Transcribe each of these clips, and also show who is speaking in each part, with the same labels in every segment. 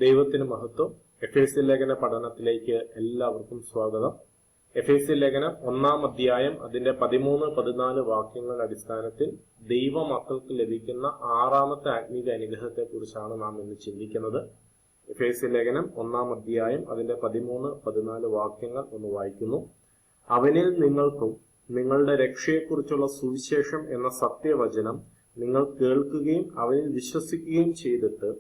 Speaker 1: ദൈവത്തിന് മഹത്വം. എഫേസ്യ ലേഖന പഠനത്തിലേക്ക് എല്ലാവർക്കും സ്വാഗതം. എഫേസ്യ ലേഖനം 1-ാം അധ്യായം അതിന്റെ 13-14 വാക്യങ്ങളുടെ അടിസ്ഥാനത്തിൽ ദൈവമക്കൾക്ക് ലഭിക്കുന്ന 6-ാമത്തെ ആത്മീക അനുഗ്രഹത്തെ കുറിച്ചാണ് നാം ഇന്ന് ചിന്തിക്കുന്നത്. എഫേസ്യ ലേഖനം 1-ാം അധ്യായം അതിന്റെ 13-14 വാക്യങ്ങൾ ഒന്ന് വായിക്കുന്നു. അവനിൽ നിങ്ങൾക്കും നിങ്ങളുടെ രക്ഷയെക്കുറിച്ചുള്ള സുവിശേഷം എന്ന സത്യവചനം നിങ്ങൾ കേൾക്കുകയും അവനിൽ വിശ്വസിക്കുകയും ചെയ്തിട്ട്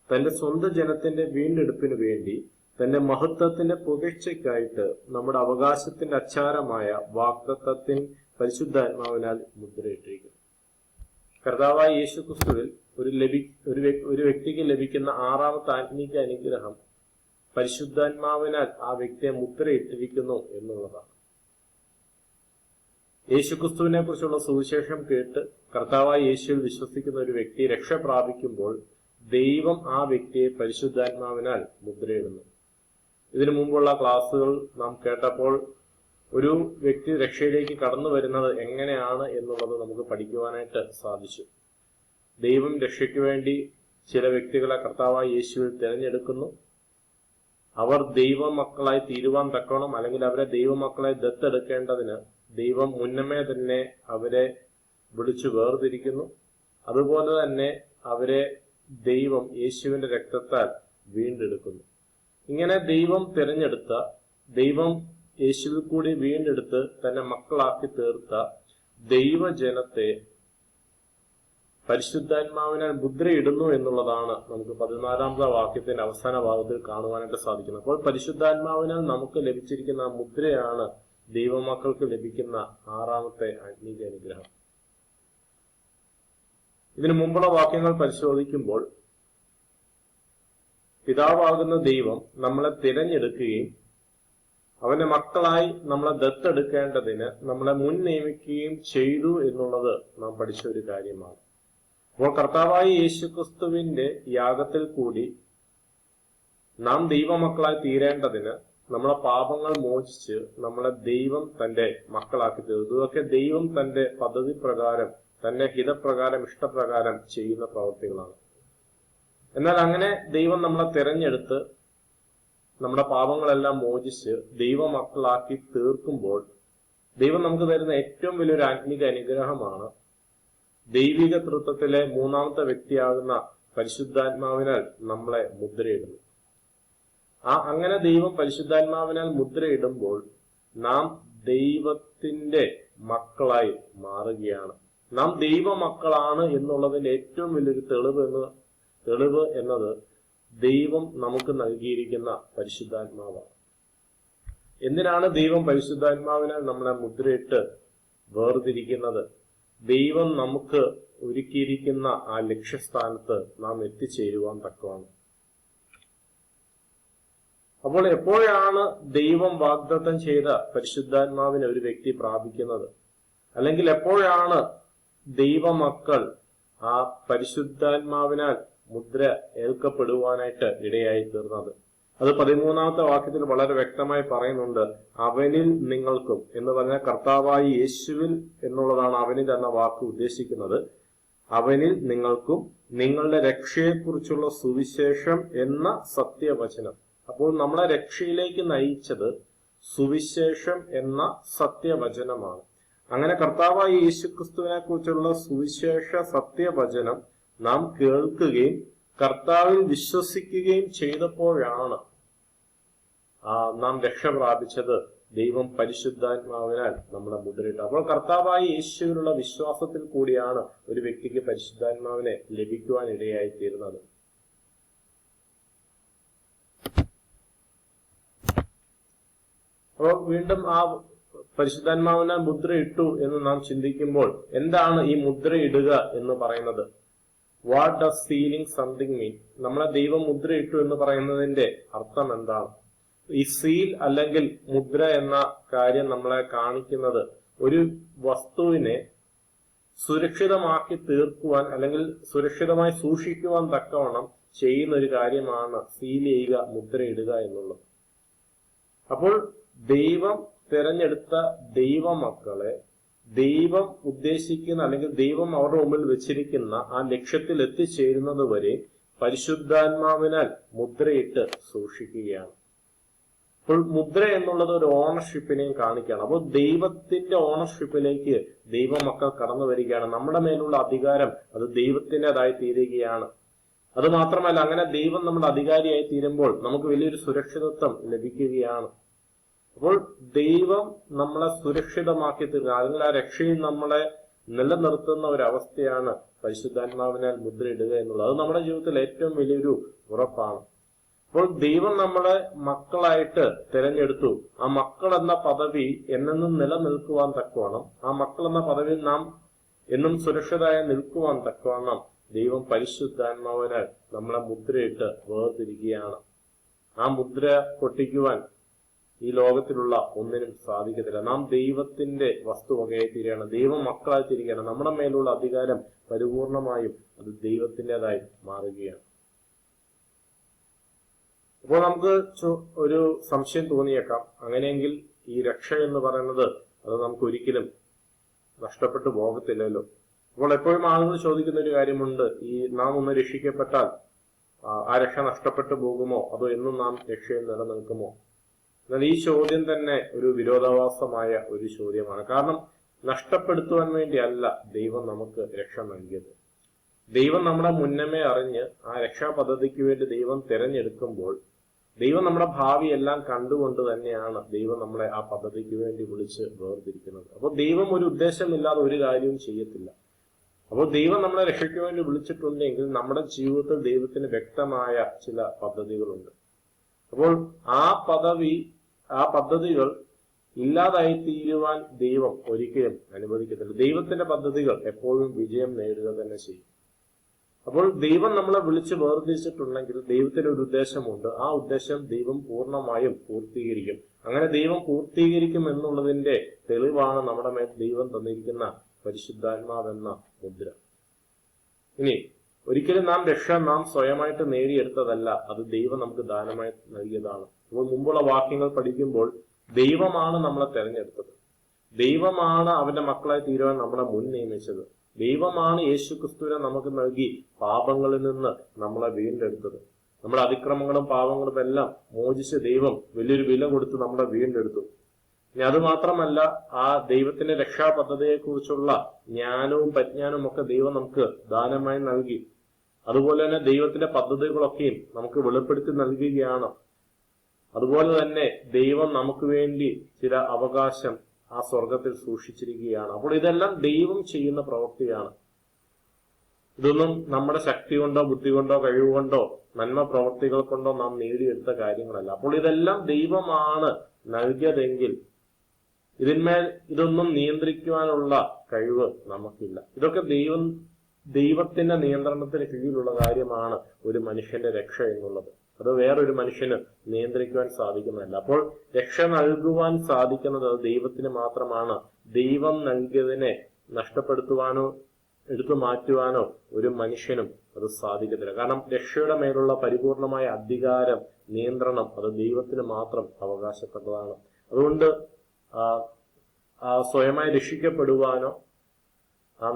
Speaker 1: തന്റെ സ്വന്തം ജനത്തിന്റെ വീണ്ടെടുപ്പിനു വേണ്ടി തന്റെ മഹത്വത്തിന്റെ പുകഴ്ചയ്ക്കായിട്ട് നമ്മുടെ അവകാശത്തിന്റെ അച്ചാരമായ വാഗ്ദത്തത്തിൻ പരിശുദ്ധാത്മാവിനാൽ മുദ്രയിട്ടിരിക്കുന്നു. കർത്താവായ യേശുക്രിസ്തുവിൽ ഒരു വ്യക്തിക്ക് ലഭിക്കുന്ന 6-ാമത്തെ ആത്മീക അനുഗ്രഹം പരിശുദ്ധാത്മാവിനാൽ ആ വ്യക്തിയെ മുദ്രയിട്ടിരിക്കുന്നു എന്നുള്ളതാണ്. യേശുക്രിസ്തുവിനെ കുറിച്ചുള്ള സുവിശേഷം കേട്ട് കർത്താവായ യേശുവിൽ വിശ്വസിക്കുന്ന ഒരു വ്യക്തി രക്ഷ പ്രാപിക്കുമ്പോൾ ദൈവം ആ വ്യക്തിയെ പരിശുദ്ധാത്മാവിനാൽ മുദ്രയിടുന്നു. ഇതിനു മുമ്പുള്ള ക്ലാസ്സുകൾ നാം കേട്ടപ്പോൾ ഒരു വ്യക്തി രക്ഷയിലേക്ക് കടന്നു വരുന്നത് എങ്ങനെയാണ് എന്നുള്ളത് നമുക്ക് പഠിക്കുവാനായിട്ട് സാധിച്ചു. ദൈവം രക്ഷയ്ക്ക് വേണ്ടി ചില വ്യക്തികളെ കർത്താവായ യേശുവിൽ തിരഞ്ഞെടുക്കുന്നു. അവർ ദൈവമക്കളായി തീരുവാൻ തക്കോണം, അല്ലെങ്കിൽ അവരെ ദൈവമക്കളെ ദത്തെടുക്കേണ്ടതിന് ദൈവം മുന്നമേ തന്നെ അവരെ വിളിച്ചു വേർതിരിക്കുന്നു. അതുപോലെ തന്നെ അവരെ ദൈവം യേശുവിന്റെ രക്തത്താൽ വീണ്ടെടുക്കുന്നു. ഇങ്ങനെ ദൈവം തിരഞ്ഞെടുത്ത, ദൈവം യേശുവിൽ കൂടി വീണ്ടെടുത്ത് തന്നെ മക്കളാക്കി തീർത്ത ദൈവജനത്തെ പരിശുദ്ധാത്മാവിനാൽ മുദ്രയിടുന്നു എന്നുള്ളതാണ് നമുക്ക് 14-ാമത്തെ വാക്യത്തിന്റെ അവസാന ഭാഗത്തിൽ കാണുവാനായിട്ട് സാധിക്കുന്നത്. അപ്പോൾ പരിശുദ്ധാത്മാവിനാൽ നമുക്ക് ലഭിച്ചിരിക്കുന്ന ആ മുദ്രയാണ് ദൈവമക്കൾക്ക് ലഭിക്കുന്ന 6-ാമത്തെ ആത്മീക അനുഗ്രഹം. ഇതിനു മുമ്പുള്ള വാക്യങ്ങൾ പരിശോധിക്കുമ്പോൾ പിതാവാകുന്ന ദൈവം നമ്മളെ തിരഞ്ഞെടുക്കുകയും അവന്റെ മക്കളായി നമ്മളെ ദത്തെടുക്കേണ്ടതിന് നമ്മളെ മുൻ നിയമിക്കുകയും ചെയ്തു എന്നുള്ളത് നാം പഠിച്ച ഒരു കാര്യമാണ്. അപ്പോൾ കർത്താവായ യേശുക്രിസ്തുവിന്റെ യാഗത്തിൽ കൂടി നാം ദൈവമക്കളായി തീരേണ്ടതിന് നമ്മളെ പാപങ്ങൾ മോചിച്ച് നമ്മളെ ദൈവം തന്റെ മക്കളാക്കി തീർന്നു. ഇതൊക്കെ ദൈവം തന്റെ പദ്ധതി പ്രകാരം, തന്റെ ഹിതപ്രകാരം, ഇഷ്ടപ്രകാരം ചെയ്യുന്ന പ്രവൃത്തികളാണ്. എന്നാൽ അങ്ങനെ ദൈവം നമ്മളെ തിരഞ്ഞെടുത്ത് നമ്മുടെ പാപങ്ങളെല്ലാം മോചിച്ച് ദൈവമക്കളാക്കി തീർക്കുമ്പോൾ ദൈവം നമുക്ക് തരുന്ന ഏറ്റവും വലിയൊരു ആത്മീക അനുഗ്രഹമാണ് ദൈവിക തൃത്വത്തിലെ 3-ാമത്തെ വ്യക്തിയാകുന്ന പരിശുദ്ധാത്മാവിനാൽ നമ്മളെ മുദ്രയിടുന്നു. അങ്ങനെ ദൈവം പരിശുദ്ധാത്മാവിനാൽ മുദ്രയിടുമ്പോൾ നാം ദൈവത്തിന്റെ മക്കളായി മാറുകയാണ്. നാം ദൈവമക്കളാണ് എന്നുള്ളതിന്റെ ഏറ്റവും വലിയൊരു തെളിവ് എന്നത് ദൈവം നമുക്ക് നൽകിയിരിക്കുന്ന പരിശുദ്ധാത്മാവാണ്. എന്തിനാണ് ദൈവം പരിശുദ്ധാത്മാവിനാൽ നമ്മളെ മുദ്രയിട്ട് വേർതിരിക്കുന്നത്? ദൈവം നമുക്ക് ഒരുക്കിയിരിക്കുന്ന ആ ലക്ഷ്യസ്ഥാനത്ത് നാം എത്തിച്ചേരുവാൻ തക്കമാണ്. അപ്പോൾ എപ്പോഴാണ് ദൈവം വാഗ്ദത്തം ചെയ്ത പരിശുദ്ധാത്മാവിനെ ഒരു വ്യക്തി പ്രാപിക്കുന്നത്? അല്ലെങ്കിൽ എപ്പോഴാണ് ദൈവമക്കൾ ആ പരിശുദ്ധാത്മാവിനാൽ മുദ്ര ഏൽക്കപ്പെടുവാനായിട്ട് ഇടയായി തീർന്നത്? അത് 13-ാമത്തെ വാക്യത്തിൽ വളരെ വ്യക്തമായി പറയുന്നുണ്ട്. അവനിൽ നിങ്ങൾക്കും എന്ന് പറഞ്ഞാൽ കർത്താവായ യേശുവിൽ എന്നുള്ളതാണ് അവനിൽ എന്ന വാക്ക് ഉദ്ദേശിക്കുന്നത്. അവനിൽ നിങ്ങൾക്കും നിങ്ങളുടെ രക്ഷയെക്കുറിച്ചുള്ള സുവിശേഷം എന്ന സത്യവചനം. അപ്പോൾ നമ്മളെ രക്ഷയിലേക്ക് നയിച്ചത് സുവിശേഷം എന്ന സത്യവചനമാണ്. അങ്ങനെ കർത്താവായ യേശുക്രിസ്തുവിനെ കുറിച്ചുള്ള സുവിശേഷ സത്യവചനം നാം കേൾക്കുകയും കർത്താവിൽ വിശ്വസിക്കുകയും ചെയ്തപ്പോഴാണ് നാം രക്ഷ പ്രാപിച്ചത്. ദൈവം പരിശുദ്ധാത്മാവിനാൽ നമ്മളെ മുദ്രയിട്ടു. അപ്പോൾ കർത്താവായ യേശുവിലുള്ള വിശ്വാസത്തിൽ കൂടിയാണ് ഒരു വ്യക്തിക്ക് പരിശുദ്ധാത്മാവിനെ ലഭിക്കുവാൻ ഇടയായി തീരുന്നത്. അപ്പോൾ വീണ്ടും ആ പരിശുദ്ധാത്മാവിനാൽ മുദ്രയിട്ടു എന്ന് നാം ചിന്തിക്കുമ്പോൾ എന്താണ് ഈ മുദ്രയിടുക എന്ന് പറയുന്നത്? വാട്ട് ഡസ് സീലിംഗ് സംതിങ് മീൻ? നമ്മളെ ദൈവം മുദ്രയിട്ടു എന്ന് പറയുന്നതിന്റെ അർത്ഥം എന്താണ്? ഈ സീൽ അല്ലെങ്കിൽ മുദ്ര എന്ന കാര്യം നമ്മളെ കാണിക്കുന്നത് ഒരു വസ്തുവിനെ സുരക്ഷിതമാക്കി തീർക്കുവാൻ അല്ലെങ്കിൽ സുരക്ഷിതമായി സൂക്ഷിക്കുവാൻ തക്കവണ്ണം ചെയ്യുന്ന ഒരു കാര്യമാണ് സീൽ ചെയ്യുക, മുദ്രയിടുക എന്നുള്ളത്. അപ്പോൾ ദൈവം തിരഞ്ഞെടുത്ത ദൈവമക്കളെ ദൈവം ഉദ്ദേശിക്കുന്ന അല്ലെങ്കിൽ ദൈവം അവരുടെ മുമ്പിൽ വെച്ചിരിക്കുന്ന ആ ലക്ഷ്യത്തിൽ എത്തിച്ചേരുന്നത് വരെ പരിശുദ്ധാത്മാവിനാൽ മുദ്രയിട്ട് സൂക്ഷിക്കുകയാണ്. അപ്പോൾ മുദ്ര എന്നുള്ളത് ഒരു ഓണർഷിപ്പിനെയും കാണിക്കുകയാണ്. അപ്പോൾ ദൈവത്തിന്റെ ഓണർഷിപ്പിലേക്ക് ദൈവമക്കൾ കടന്നു വരികയാണ്. നമ്മുടെ മേലുള്ള അധികാരം അത് ദൈവത്തിൻ്റെതായി തീരുകയാണ്. അത് മാത്രമല്ല, അങ്ങനെ ദൈവം നമ്മുടെ അധികാരിയായി തീരുമ്പോൾ നമുക്ക് വലിയൊരു സുരക്ഷിതത്വം ലഭിക്കുകയാണ്. അപ്പോൾ ദൈവം നമ്മളെ സുരക്ഷിതമാക്കി തീർക്കുക, അല്ലെങ്കിൽ ആ രക്ഷയിൽ നമ്മളെ നിലനിർത്തുന്ന ഒരവസ്ഥയാണ് പരിശുദ്ധാത്മാവിനാൽ മുദ്രയിടുക എന്നുള്ളത്. അത് നമ്മുടെ ജീവിതത്തിൽ ഏറ്റവും വലിയൊരു ഉറപ്പാണ്. അപ്പോൾ ദൈവം നമ്മളെ മക്കളായിട്ട് തിരഞ്ഞെടുത്തു. ആ മക്കൾ എന്ന പദവി എന്നെന്നും നിലനിൽക്കുവാൻ തക്കവണ്ണം, ആ മക്കൾ എന്ന പദവിയിൽ നാം എന്നും സുരക്ഷിതമായി നിൽക്കുവാൻ തക്കവണ്ണം ദൈവം പരിശുദ്ധാത്മാവിനാൽ നമ്മളെ മുദ്രയിട്ട് വേർതിരിക്കുകയാണ്. ആ മുദ്ര പൊട്ടിക്കുവാൻ ഈ ലോകത്തിലുള്ള ഒന്നിനും സാധിക്കത്തില്ല. നാം ദൈവത്തിന്റെ വസ്തുവകയായി തീരുകയാണ്, ദൈവം മക്കളായി തീരുകയാണ്. നമ്മുടെ മേലുള്ള അധികാരം പരിപൂർണമായും അത് ദൈവത്തിൻ്റെതായി മാറുകയാണ്. അപ്പോൾ നമുക്ക് ഒരു സംശയം തോന്നിയേക്കാം, അങ്ങനെയെങ്കിൽ ഈ രക്ഷ എന്ന് പറയുന്നത് അത് നമുക്ക് ഒരിക്കലും നഷ്ടപ്പെട്ടു പോകത്തില്ലല്ലോ. അപ്പോൾ എപ്പോഴും ആളുകൾ ചോദിക്കുന്ന ഒരു കാര്യമുണ്ട്, ഈ നാം ഒന്ന് രക്ഷിക്കപ്പെട്ടാൽ ആ രക്ഷ നഷ്ടപ്പെട്ടു പോകുമോ, അതോ എന്നും നാം രക്ഷയിൽ നിലനിൽക്കുമോ? എന്നാൽ ഈ ചോദ്യം തന്നെ ഒരു വിരോധാഭാസമായ ഒരു ചോദ്യമാണ്. കാരണം നഷ്ടപ്പെടുത്തുവാൻ വേണ്ടിയല്ല ദൈവം നമുക്ക് രക്ഷ നൽകിയത്. ദൈവം നമ്മുടെ മുന്നമേ അറിഞ്ഞ് ആ രക്ഷാ പദ്ധതിക്ക് വേണ്ടി ദൈവം തിരഞ്ഞെടുക്കുമ്പോൾ ദൈവം നമ്മുടെ ഭാവി എല്ലാം കണ്ടുകൊണ്ട് തന്നെയാണ് ദൈവം നമ്മളെ ആ പദ്ധതിക്ക് വേണ്ടി വിളിച്ച് വേർതിരിക്കുന്നത്. അപ്പോൾ ദൈവം ഒരു ഉദ്ദേശമില്ലാതെ ഒരു കാര്യവും ചെയ്യത്തില്ല. അപ്പോൾ ദൈവം നമ്മളെ രക്ഷയ്ക്ക് വേണ്ടി വിളിച്ചിട്ടുണ്ടെങ്കിൽ നമ്മുടെ ജീവിതത്തിൽ ദൈവത്തിന് വ്യക്തമായ ചില പദ്ധതികളുണ്ട്. അപ്പോൾ ആ പദ്ധതികൾ ഇല്ലാതായി തീരുവാൻ ദൈവം ഒരിക്കലും അനുവദിക്കത്തില്ല. ദൈവത്തിന്റെ പദ്ധതികൾ എപ്പോഴും വിജയം നേടുക തന്നെ ചെയ്യും. അപ്പോൾ ദൈവം നമ്മളെ വിളിച്ച് വേർതിരിച്ചിട്ടുണ്ടെങ്കിൽ ദൈവത്തിന് ഒരു ഉദ്ദേശമുണ്ട്. ആ ഉദ്ദേശം ദൈവം പൂർണ്ണമായും പൂർത്തീകരിക്കും. അങ്ങനെ ദൈവം പൂർത്തീകരിക്കും എന്നുള്ളതിന്റെ തെളിവാണ് നമ്മുടെ മേൽ ദൈവം തന്നിരിക്കുന്ന പരിശുദ്ധാത്മാവെന്ന മുദ്ര. ഇനി ഒരിക്കലും നാം സ്വയമായിട്ട് നേടിയെടുത്തതല്ല, അത് ദൈവം നമുക്ക് ദാനമായി നൽകിയതാണ്. അപ്പോൾ മുമ്പുള്ള വാക്യങ്ങൾ പഠിക്കുമ്പോൾ ദൈവമാണ് നമ്മളെ തെരഞ്ഞെടുത്തത്, ദൈവമാണ് അവന്റെ മക്കളായി തീരുവാൻ നമ്മളെ മുൻ നിയമിച്ചത്, ദൈവമാണ് യേശുക്രിസ്തുവിനെ നമുക്ക് നൽകി പാപങ്ങളിൽ നിന്ന് നമ്മളെ വീണ്ടെടുത്തത്. നമ്മുടെ അതിക്രമങ്ങളും പാപങ്ങളും എല്ലാം മോചിച്ച് ദൈവം വലിയൊരു വില കൊടുത്ത് നമ്മളെ വീണ്ടെടുത്തു. ഇനി അത് മാത്രമല്ല, ആ ദൈവത്തിന്റെ രക്ഷാ പദ്ധതിയെ കുറിച്ചുള്ള ജ്ഞാനവും പരിജ്ഞാനവും ഒക്കെ ദൈവം നമുക്ക് ദാനമായി നൽകി. അതുപോലെ തന്നെ ദൈവത്തിന്റെ പദ്ധതികളൊക്കെയും നമുക്ക് വെളിപ്പെടുത്തി നൽകുകയാണ്. അതുപോലെ തന്നെ ദൈവം നമുക്ക് വേണ്ടി ചില അവകാശം ആ സ്വർഗത്തിൽ സൂക്ഷിച്ചിരിക്കുകയാണ്. അപ്പോൾ ഇതെല്ലാം ദൈവം ചെയ്യുന്ന പ്രവൃത്തിയാണ്. ഇതൊന്നും നമ്മുടെ ശക്തി കൊണ്ടോ ബുദ്ധി കൊണ്ടോ കഴിവുകൊണ്ടോ നന്മ പ്രവൃത്തികൾ കൊണ്ടോ നാം നേടിയെടുത്ത കാര്യങ്ങളല്ല. അപ്പോൾ ഇതെല്ലാം ദൈവമാണ് നൽകിയതെങ്കിൽ ഇതൊന്നും നിയന്ത്രിക്കുവാനുള്ള കഴിവ് നമുക്കില്ല. ഇതൊക്കെ ദൈവത്തിന്റെ നിയന്ത്രണത്തിന് കീഴിലുള്ള കാര്യമാണ് ഒരു മനുഷ്യന്റെ രക്ഷ എന്നുള്ളത്. അത് വേറൊരു മനുഷ്യന് നിയന്ത്രിക്കുവാൻ സാധിക്കുന്നതല്ല. അപ്പോൾ രക്ഷ നൽകുവാൻ സാധിക്കുന്നത് അത് ദൈവത്തിന് മാത്രമാണ്. ദൈവം നൽകിയതിനെ നഷ്ടപ്പെടുത്തുവാനോ എടുത്തു മാറ്റുവാനോ ഒരു മനുഷ്യനും അത് സാധിക്കത്തില്ല. കാരണം രക്ഷയുടെ മേലുള്ള പരിപൂർണമായ അധികാരം, നിയന്ത്രണം അത് ദൈവത്തിന് മാത്രം അവകാശപ്പെട്ടതാണ്. അതുകൊണ്ട് സ്വയമായി രക്ഷിക്കപ്പെടുവാനോ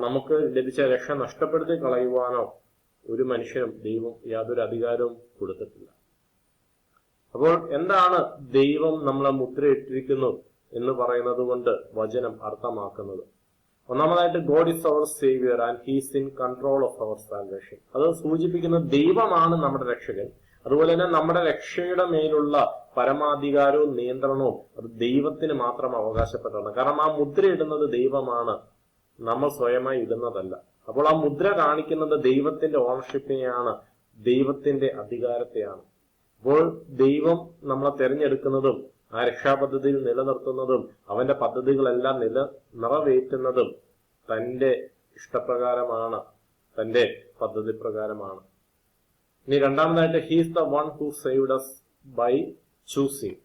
Speaker 1: നമുക്ക് ലഭിച്ച രക്ഷ നഷ്ടപ്പെടുത്തി കളയുവാനോ ഒരു മനുഷ്യനും ദൈവം യാതൊരു അധികാരവും കൊടുത്തിട്ടില്ല. അപ്പോൾ എന്താണ് ദൈവം നമ്മളെ മുദ്രയിട്ടിരിക്കുന്നു എന്ന് പറയുന്നത് കൊണ്ട് വചനം അർത്ഥമാക്കുന്നത്? ഒന്നാമതായിട്ട്, God is our saviour and he's in control of our salvation. അത് സൂചിപ്പിക്കുന്നത് ദൈവമാണ് നമ്മുടെ രക്ഷകൻ. അതുപോലെ തന്നെ നമ്മുടെ രക്ഷയുടെ മേലുള്ള പരമാധികാരവും നിയന്ത്രണവും അത് ദൈവത്തിന് മാത്രം അവകാശപ്പെട്ടതാണ്. കാരണം ആ മുദ്ര ഇടുന്നത് ദൈവമാണ്, നമ്മൾ സ്വയമായി ഇടുന്നതല്ല. അപ്പോൾ ആ മുദ്ര കാണിക്കുന്നത് ദൈവത്തിന്റെ ഓണർഷിപ്പിനെയാണ്, ദൈവത്തിന്റെ അധികാരത്തെയാണ്. അപ്പോൾ ദൈവം നമ്മളെ തെരഞ്ഞെടുക്കുന്നതും ആ രക്ഷാപദ്ധതിയിൽ നിലനിർത്തുന്നതും അവന്റെ പദ്ധതികളെല്ലാം നിറവേറ്റുന്നതും തന്റെ ഇഷ്ടപ്രകാരമാണ്, തന്റെ പദ്ധതി പ്രകാരമാണ്. ഇനി രണ്ടാമതായിട്ട്, he's the one who saved us by choosing.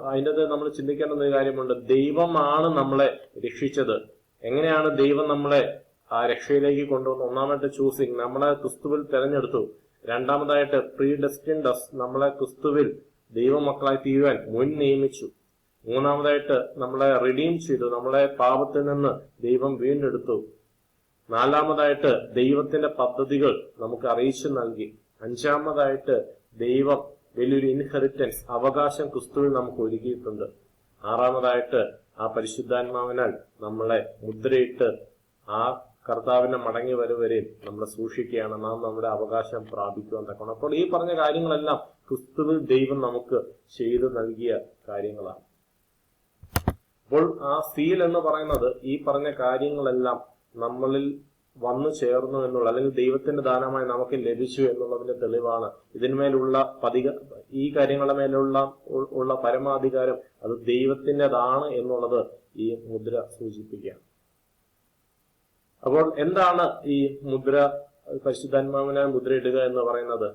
Speaker 1: അതിൻ്റെ നമ്മൾ ചിന്തിക്കേണ്ട ഒരു കാര്യമുണ്ട്. ദൈവമാണ് നമ്മളെ രക്ഷിച്ചത്. എങ്ങനെയാണ് ദൈവം നമ്മളെ ആ രക്ഷയിലേക്ക് കൊണ്ടുവന്നു? ഒന്നാമതായിട്ട് ചൂസിങ്, നമ്മളെ ക്രിസ്തുവിൽ തെരഞ്ഞെടുത്തു. രണ്ടാമതായിട്ട് പ്രീഡെസ്റ്റിൻഡ് us, നമ്മളെ ക്രിസ്തുവിൽ ദൈവമക്കളായി തീരുവാൻ മുൻ നിയമിച്ചു. മൂന്നാമതായിട്ട് നമ്മളെ റിഡീം ചെയ്തു, നമ്മളെ പാപത്തിൽ നിന്ന് ദൈവം വീണ്ടെടുത്തു. നാലാമതായിട്ട് ദൈവത്തിന്റെ പദ്ധതികൾ നമുക്ക് അറിയിച്ചു നൽകി. അഞ്ചാമതായിട്ട് ദൈവം വലിയൊരു ഇൻഹെറിറ്റൻസ്, അവകാശം ക്രിസ്തുവിൽ നമുക്ക് ഒരുക്കിയിട്ടുണ്ട്. ആറാമതായിട്ട് ആ പരിശുദ്ധാത്മാവിനാൽ നമ്മളെ മുദ്രയിട്ട് ആ കർത്താവിനെ മടങ്ങി വരുവരെയും നമ്മളെ സൂക്ഷിക്കുകയാണ്, നാം നമ്മുടെ അവകാശം പ്രാപിക്കുവാൻ തക്കണം. അപ്പോൾ ഈ പറഞ്ഞ കാര്യങ്ങളെല്ലാം ക്രിസ്തുവിൽ ദൈവം നമുക്ക് ചെയ്തു നൽകിയ കാര്യങ്ങളാണ്. അപ്പോൾ ആ സീൽ എന്ന് പറയുന്നത് ഈ പറഞ്ഞ കാര്യങ്ങളെല്ലാം നമ്മളിൽ വന്നു ചേർന്നു എന്നുള്ള, അല്ലെങ്കിൽ ദൈവത്തിന്റെ ദാനമായി നമുക്ക് ലഭിച്ചു എന്നുള്ളതിന്റെ തെളിവാണ്. ഇതിന്മേലുള്ള ഈ കാര്യങ്ങളുടെ മേലുള്ള പരമാധികാരം അത് ദൈവത്തിൻ്റെതാണ് എന്നുള്ളത് ഈ മുദ്ര സൂചിപ്പിക്കുകയാണ്. അപ്പോൾ എന്താണ് ഈ മുദ്ര, പരിശുദ്ധാത്മാവിനാൽ മുദ്രയിടുക എന്ന് പറയുന്നത്?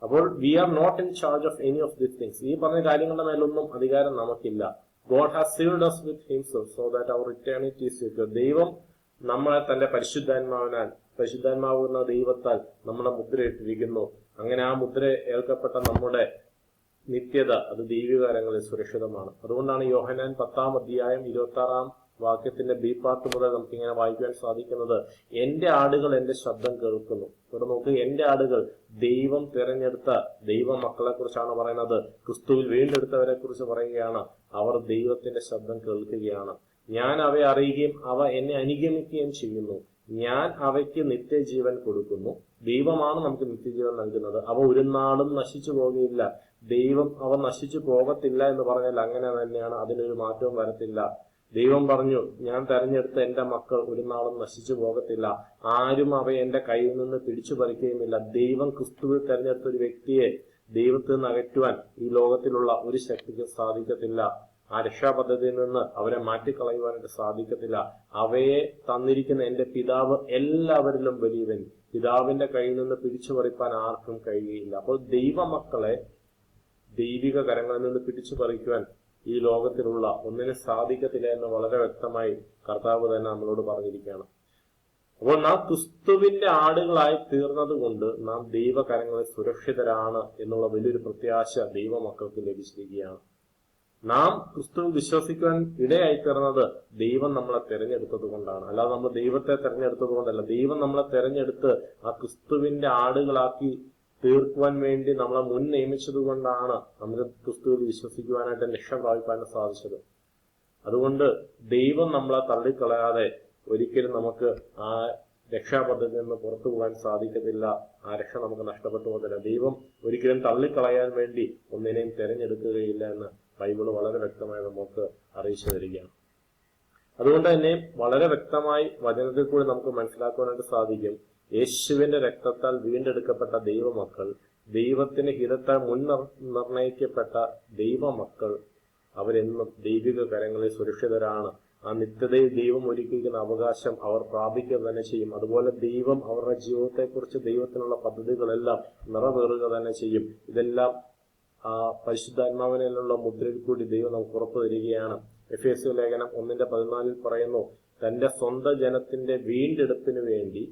Speaker 1: അപ്പോൾ we are not in charge of any of these things. ഈ പറഞ്ഞ കാര്യങ്ങളുടെ മേലൊന്നും അധികാരം നമുക്കില്ല. God has sealed us with himself so that our eternity is secure. ദൈവം നമ്മളെ തന്റെ പരിശുദ്ധാത്മാവുന്ന ദൈവത്താൽ നമ്മളെ മുദ്രയിട്ടിരിക്കുന്നു. അങ്ങനെ ആ മുദ്ര ഏൽക്കപ്പെട്ട നമ്മുടെ നിത്യത അത് ദൈവികരങ്ങളിൽ സുരക്ഷിതമാണ്. അതുകൊണ്ടാണ് യോഹന്നാൻ 10-26 വാക്യത്തിന്റെ ബി പാർട്ട് മുതൽ നമുക്ക് ഇങ്ങനെ വായിക്കുവാൻ സാധിക്കുന്നത്, എന്റെ ആടുകൾ എന്റെ ശബ്ദം കേൾക്കുന്നു. ഇവിടെ നോക്ക്, എന്റെ ആടുകൾ ദൈവം തിരഞ്ഞെടുത്ത ദൈവമക്കളെ കുറിച്ചാണ് പറയുന്നത്. ക്രിസ്തുവിൽ വീണ്ടെടുത്തവരെ കുറിച്ച് പറയുകയാണ്. അവർ ദൈവത്തിന്റെ ശബ്ദം കേൾക്കുകയാണ്. ഞാൻ അവയെ അറിയുകയും അവ എന്നെ അനുഗമിക്കുകയും ചെയ്യുന്നു. ഞാൻ അവയ്ക്ക് നിത്യജീവൻ കൊടുക്കുന്നു. ദൈവമാണ് നമുക്ക് നിത്യജീവൻ നൽകുന്നത്. അവ ഒരു നാളും നശിച്ചു പോകുകയില്ല. ദൈവം അവ നശിച്ചു പോകത്തില്ല എന്ന് പറഞ്ഞാൽ അങ്ങനെ തന്നെയാണ്, അതിനൊരു മാറ്റവും വരത്തില്ല. ദൈവം പറഞ്ഞു, ഞാൻ തെരഞ്ഞെടുത്ത എന്റെ മക്കൾ ഒരു നാളും നശിച്ചു പോകത്തില്ല. ആരും അവയെ എന്റെ കയ്യിൽ നിന്ന് പിടിച്ചു പറിക്കുകയുമില്ല. ദൈവം ക്രിസ്തുവിൽ തെരഞ്ഞെടുത്ത ഒരു വ്യക്തിയെ ദൈവത്തിൽ നിന്ന് അകറ്റുവാൻ ഈ ലോകത്തിലുള്ള ഒരു ശക്തിക്ക് സാധിക്കത്തില്ല. ആ രക്ഷാപദ്ധതിയിൽ നിന്ന് അവരെ മാറ്റിക്കളയുവാനായിട്ട് സാധിക്കത്തില്ല. അവയെ തന്നിരിക്കുന്ന എന്റെ പിതാവ് എല്ലാവരിലും വലിയവൻ. പിതാവിന്റെ കയ്യിൽ നിന്ന് പിടിച്ചു പറിപ്പാൻ ആർക്കും കഴിയുകയില്ല. അപ്പോൾ ദൈവമക്കളെ ദൈവിക കരങ്ങളിൽ നിന്ന് പിടിച്ചു പറിക്കുവാൻ ഈ ലോകത്തിലുള്ള ഒന്നിനും സാധിക്കത്തില്ല എന്ന് വളരെ വ്യക്തമായി കർത്താവ് തന്നെ നമ്മളോട് പറഞ്ഞിരിക്കുകയാണ്. അപ്പോൾ നാം ക്രിസ്തുവിന്റെ ആടുകളായി തീർന്നത് കൊണ്ട് നാം ദൈവകരങ്ങളിൽ സുരക്ഷിതരാണ് എന്നുള്ള വലിയൊരു പ്രത്യാശ ദൈവമക്കൾക്ക് ലഭിച്ചിരിക്കുകയാണ്. നാം ക്രിസ്തു വിശ്വസിക്കുവാൻ ഇടയായി തീർന്നത് ദൈവം നമ്മളെ തെരഞ്ഞെടുത്തത് കൊണ്ടാണ്, അല്ലാതെ നമ്മൾ ദൈവത്തെ തെരഞ്ഞെടുത്തത് കൊണ്ടല്ല. ദൈവം നമ്മളെ തെരഞ്ഞെടുത്ത് ആ ക്രിസ്തുവിന്റെ ആടുകളാക്കി തീർക്കുവാൻ വേണ്ടി നമ്മളെ മുൻ നിയമിച്ചത് കൊണ്ടാണ് നമുക്ക് ക്രിസ്തുവിൽ വിശ്വസിക്കുവാനായിട്ട് രക്ഷ പ്രാപിക്കാനും സാധിച്ചത്. അതുകൊണ്ട് ദൈവം നമ്മളെ തള്ളിക്കളയാതെ ഒരിക്കലും നമുക്ക് ആ രക്ഷാപദ്ധതിയിൽ നിന്ന് പുറത്തു പോകാൻ സാധിക്കത്തില്ല. ആ രക്ഷ നമുക്ക് നഷ്ടപ്പെട്ടു പോകത്തില്ല. ദൈവം ഒരിക്കലും തള്ളിക്കളയാൻ വേണ്ടി ഒന്നിനെയും തെരഞ്ഞെടുക്കുകയില്ല എന്ന് ബൈബിള് വളരെ വ്യക്തമായി നമുക്ക് അറിയിച്ചു തരികയാണ്. അതുകൊണ്ട് തന്നെ വളരെ വ്യക്തമായി വചനത്തിൽ കൂടി നമുക്ക് മനസ്സിലാക്കുവാനായിട്ട് സാധിക്കും, യേശുവിന്റെ രക്തത്താൽ വീണ്ടെടുക്കപ്പെട്ട ദൈവമക്കൾ, ദൈവത്തിന്റെ ഹിതത്താൽ നിർണയിക്കപ്പെട്ട ദൈവമക്കൾ അവരെന്നും ദൈവിക കരങ്ങളിൽ സുരക്ഷിതരാണ്. ആ നിത്യതയിൽ ദൈവം ഒരുക്കിയിരിക്കുന്ന അവകാശം അവർ പ്രാപിക്കുക തന്നെ ചെയ്യും. അതുപോലെ ദൈവം അവരുടെ ജീവിതത്തെക്കുറിച്ച് ദൈവത്തിനുള്ള പദ്ധതികളെല്ലാം നിറവേറുക തന്നെ ചെയ്യും. ഇതെല്ലാം ആ പരിശുദ്ധാത്മാവിനുള്ള മുദ്രയിൽ കൂടി ദൈവം നമുക്ക് ഉറപ്പു തരികയാണ്. എഫേസ്യ ലേഖനം 1:14 പറയുന്നു, തന്റെ സ്വന്തം ജനത്തിന്റെ വീണ്ടെടുപ്പിന് വേണ്ടി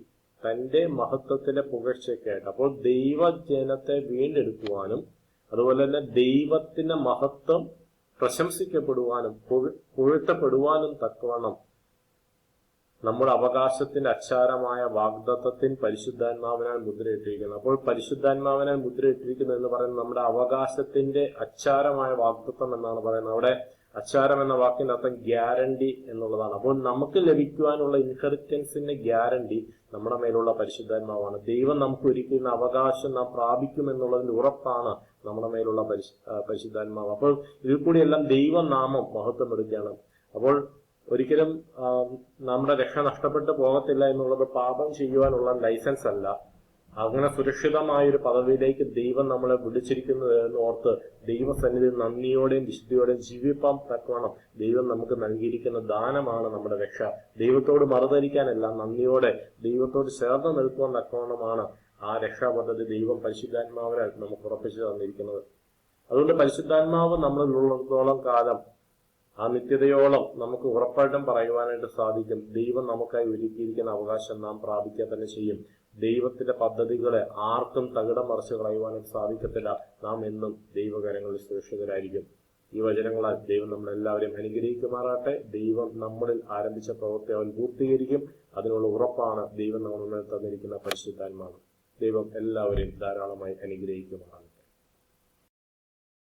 Speaker 1: തന്റെ മഹത്വത്തിന്റെ പുകഴ്ചയ്ക്കായിട്ട്. അപ്പോൾ ദൈവജനത്തെ വീണ്ടെടുക്കുവാനും അതുപോലെ തന്നെ ദൈവത്തിന്റെ മഹത്വം പ്രശംസിക്കപ്പെടുവാനും പുകഴ്ത്തപ്പെടുവാനും തക്കവണ്ണം നമ്മുടെ അവകാശത്തിന്റെ അച്ചാരമായ വാഗ്ദത്തത്തിൽ പരിശുദ്ധാത്മാവിനാൽ മുദ്രയിട്ടിരിക്കുന്നു. അപ്പോൾ പരിശുദ്ധാത്മാവിനാൽ മുദ്രയിട്ടിരിക്കുന്നു എന്ന് പറയുന്നത് നമ്മുടെ അവകാശത്തിന്റെ അച്ചാരമായ വാഗ്ദത്തം എന്നാണ് പറയുന്നത്. അവിടെ അച്ചാരം എന്ന വാക്കിന്റെ അർത്ഥം ഗ്യാരണ്ടി എന്നുള്ളതാണ്. അപ്പോൾ നമുക്ക് ലഭിക്കുവാനുള്ള ഇൻഹെറിറ്റൻസിന്റെ ഗ്യാരണ്ടി നമ്മുടെ മേലുള്ള പരിശുദ്ധാത്മാവാണ്. ദൈവം നമുക്ക് ഒരുക്കുന്ന അവകാശം നാം പ്രാപിക്കുമെന്നുള്ളതിന്റെ ഉറപ്പാണ് നമ്മുടെ മേലുള്ള പരിശുദ്ധാത്മാവ്. അപ്പോൾ ഇതിൽ കൂടിയെല്ലാം ദൈവനാമം മഹത്വം എടുക്കുകയാണ്. അപ്പോൾ ഒരിക്കലും നമ്മുടെ രക്ഷ നഷ്ടപ്പെട്ടു പോകത്തില്ല എന്നുള്ളത് പാപം ചെയ്യുവാനുള്ള ലൈസൻസ് അല്ല. അങ്ങനെ സുരക്ഷിതമായൊരു പദവിയിലേക്ക് ദൈവം നമ്മളെ വിളിച്ചിരിക്കുന്നത് എന്ന് ഓർത്ത് ദൈവസന്നിധി നന്ദിയോടെയും വിശുദ്ധിയോടെയും ജീവിപ്പാൻ തക്കവണ്ണം ദൈവം നമുക്ക് നൽകിയിരിക്കുന്ന ദാനമാണ് നമ്മുടെ രക്ഷ. ദൈവത്തോട് മറുതരിക്കാനല്ല, നന്ദിയോടെ ദൈവത്തോട് ചേർന്ന് നിൽക്കുവാൻ തക്കവണ്ണമാണ് ആ രക്ഷാപദ്ധതി ദൈവം പരിശുദ്ധാത്മാവിനാൽ നമുക്ക് ഉറപ്പിച്ചു തന്നിരിക്കുന്നത്. അതുകൊണ്ട് പരിശുദ്ധാത്മാവ് നമ്മളിലുള്ളിടത്തോളം കാലം ആ നിത്യതയോളം നമുക്ക് ഉറപ്പായിട്ടും പറയുവാനായിട്ട് സാധിക്കും, ദൈവം നമുക്കായി ഒരുക്കിയിരിക്കുന്ന അവകാശം നാം പ്രാപിക്കുക തന്നെ ചെയ്യും. ദൈവത്തിന്റെ പദ്ധതികളെ ആർക്കും തകിടം മറിച്ച് കളയുവാനായിട്ട് സാധിക്കത്തില്ല. നാം എന്നും ദൈവകരങ്ങളിൽ സുരക്ഷിതരായിരിക്കും. ഈ വചനങ്ങളാൽ ദൈവം നമ്മളെല്ലാവരെയും അനുഗ്രഹിക്കുമാറാട്ടെ. ദൈവം നമ്മളിൽ ആരംഭിച്ച പ്രവൃത്തി അവൻ പൂർത്തീകരിക്കും. അതിനുള്ള ഉറപ്പാണ് ദൈവം നമ്മളിൽ തന്നിരിക്കുന്ന പരിശുദ്ധാത്മാവ്. ദൈവം എല്ലാവരെയും ധാരാളമായി അനുഗ്രഹിക്കുമാറാകട്ടെ.